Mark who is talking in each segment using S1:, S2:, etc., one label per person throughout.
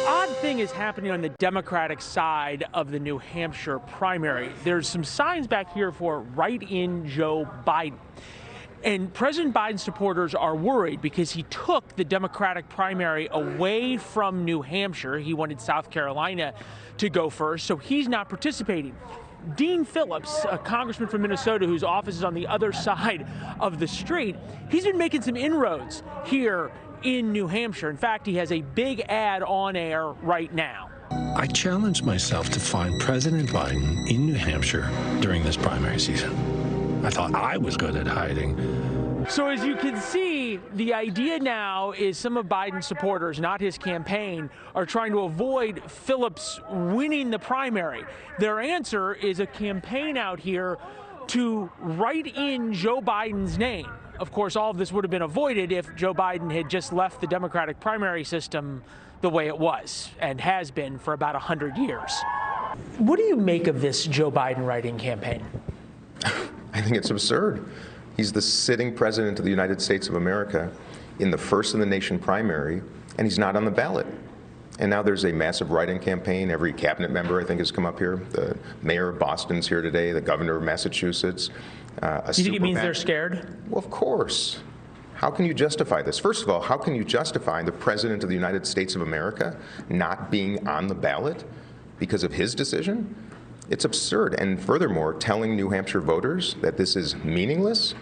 S1: Odd thing is happening on the Democratic side of the New Hampshire primary. There's some signs back here for write-in Joe Biden. And President Biden's supporters are worried because he took the Democratic primary away from New Hampshire. He wanted South Carolina to go first, so he's not participating. Dean Phillips, a congressman from Minnesota whose office is on the other side of the street, he's been making some inroads here in New Hampshire. In fact, he has a big ad on air right now.
S2: I challenged myself to find President Biden in New Hampshire during this primary season. I thought I was good at hiding.
S1: So as you can see, the idea now is some of Biden's supporters, not his campaign, are trying to avoid Phillips winning the primary. Their answer is a campaign out here to write in Joe Biden's name. Of course, all of this would have been avoided if Joe Biden had just left the Democratic primary system the way it was and has been for about 100 years. What do you make of this Joe Biden write-in campaign?
S3: I think it's absurd. He's the sitting president of the United States of America in the first in the nation primary, and he's not on the ballot. And now there's a massive write-in campaign. Every cabinet member, I think, has come up here. The mayor of Boston's here today, the governor of Massachusetts.
S1: Do you think it means they're scared?
S3: Well, of course. How can you justify this? First of all, how can you justify the president of the United States of America not being on the ballot because of his decision? It's absurd. And furthermore, telling New Hampshire voters that this is meaningless,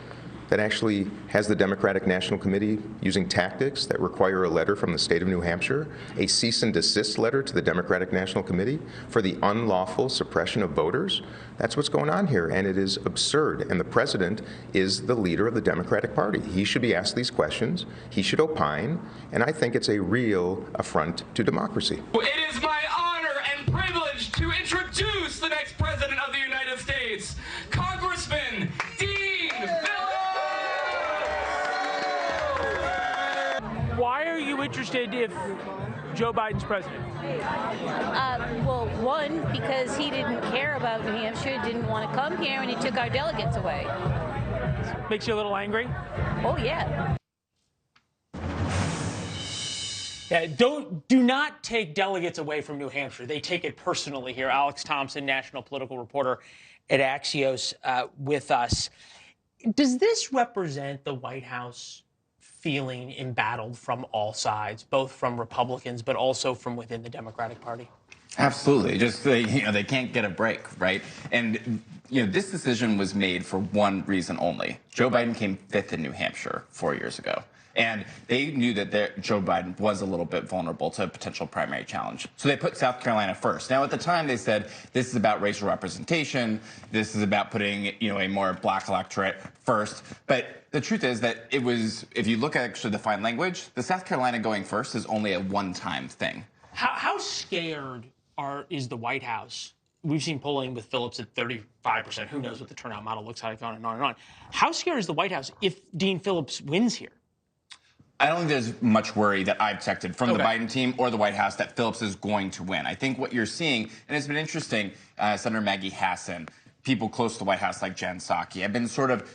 S3: that actually has the Democratic National Committee using tactics that require a letter from the state of New Hampshire, a cease and desist letter to the Democratic National Committee for the unlawful suppression of voters. That's what's going on here, and it is absurd. And the president is the leader of the Democratic Party. He should be asked these questions. He should opine, and I think it's a real affront to democracy.
S4: It is my honor and privilege to introduce the next president of the United States, Congressman Dean Vittert.
S1: Why are you interested if Joe Biden's president?
S5: Well, one, because he didn't care about New Hampshire, didn't want to come here, and he took our delegates away.
S1: Makes you a little angry?
S5: Oh, yeah.
S1: Yeah, do not take delegates away from New Hampshire. They take it personally here. Alex Thompson, national political reporter at Axios, with us. Does this represent the White House feeling embattled from all sides, both from Republicans, but also from within the Democratic Party?
S6: Absolutely. Just they can't get a break, right? And this decision was made for one reason only. Joe Biden came fifth in New Hampshire 4 years ago. And they knew that Joe Biden was a little bit vulnerable to a potential primary challenge. So they put South Carolina first. Now, at the time, they said this is about racial representation. This is about putting, a more black electorate first. But the truth is that it was, if you look at actually the fine language, the South Carolina going first is only a one-time thing.
S1: How scared is the White House? We've seen polling with Phillips at 35%. Who knows what the turnout model looks like, on and on and on. How scared is the White House if Dean Phillips wins here?
S6: I don't think there's much worry that I've detected from the Biden team or the White House that Phillips is going to win. I think what you're seeing, and it's been interesting, Senator Maggie Hassan, people close to the White House like Jen Psaki, have been sort of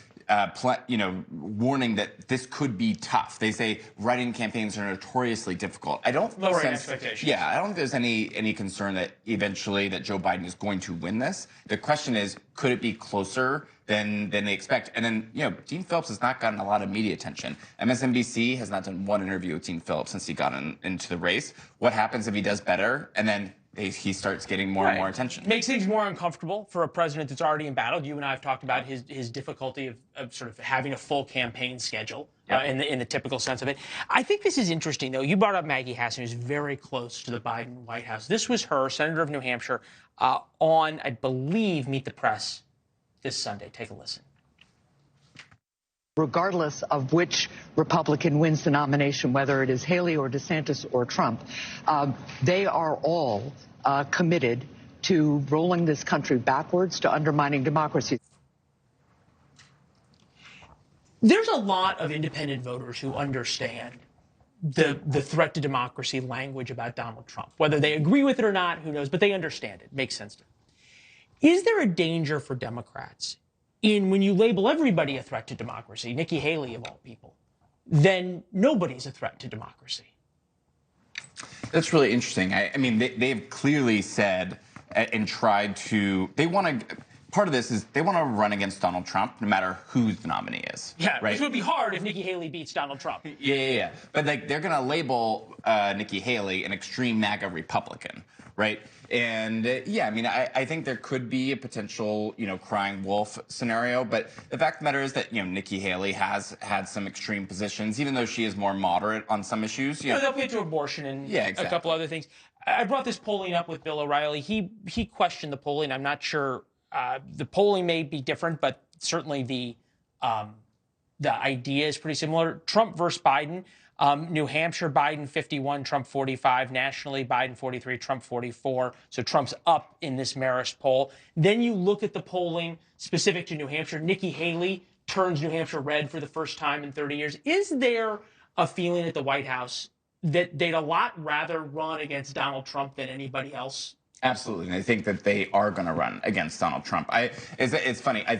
S6: warning that this could be tough. They say write-in campaigns are notoriously difficult. I don't
S1: lowering expectations.
S6: Yeah, I don't think there's any concern that eventually that Joe Biden is going to win this. The question is, could it be closer than they expect? And then, Dean Phillips has not gotten a lot of media attention. MSNBC has not done one interview with Dean Phillips since he got into the race. What happens if he does better and then he starts getting more and more attention?
S1: Makes things more uncomfortable for a president that's already embattled. You and I have talked about his difficulty of sort of having a full campaign schedule in the typical sense of it. I think this is interesting, though. You brought up Maggie Hassan, who's very close to the Biden White House. This was her, senator of New Hampshire, on, I believe, Meet the Press this Sunday. Take a listen.
S7: Regardless of which Republican wins the nomination, whether it is Haley or DeSantis or Trump, they are all committed to rolling this country backwards, to undermining democracy.
S1: There's a lot of independent voters who understand the threat to democracy language about Donald Trump. Whether they agree with it or not, who knows, but they understand it. Makes sense to them. Is there a danger for Democrats when you label everybody a threat to democracy, Nikki Haley of all people, then nobody's a threat to democracy?
S6: That's really interesting. I mean, they've clearly said and tried to, part of this is they want to run against Donald Trump no matter who the nominee is.
S1: Yeah,
S6: right?
S1: Which would be hard if Nikki Haley beats Donald Trump.
S6: Yeah. But like they're going to label Nikki Haley an extreme MAGA Republican, right? And I mean, I think there could be a potential, crying wolf scenario. But the fact of the matter is that, Nikki Haley has had some extreme positions, even though she is more moderate on some issues.
S1: They'll get to abortion and
S6: exactly.
S1: a couple other things. I brought this polling up with Bill O'Reilly. He questioned the polling. I'm not sure. The polling may be different, but certainly the idea is pretty similar. Trump versus Biden. New Hampshire, Biden 51, Trump 45. Nationally, Biden 43, Trump 44. So Trump's up in this Marist poll. Then you look at the polling specific to New Hampshire. Nikki Haley turns New Hampshire red for the first time in 30 years. Is there a feeling at the White House that they'd a lot rather run against Donald Trump than anybody else?
S6: Absolutely, and I think that they are going to run against Donald Trump. It's funny. I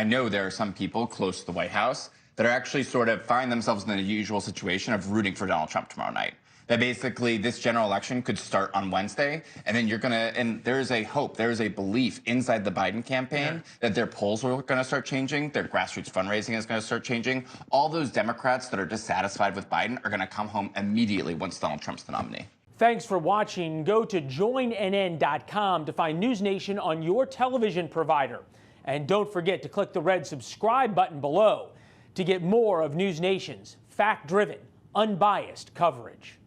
S6: know there are some people close to the White House that are actually sort of find themselves in the usual situation of rooting for Donald Trump tomorrow night. That basically this general election could start on Wednesday, and then and there is a hope, there is a belief inside the Biden campaign that their polls are going to start changing, their grassroots fundraising is going to start changing. All those Democrats that are dissatisfied with Biden are going to come home immediately once Donald Trump's the nominee.
S1: Thanks for watching. Go to joinnn.com to find NewsNation on your television provider. And don't forget to click the red subscribe button below to get more of NewsNation's fact-driven, unbiased coverage.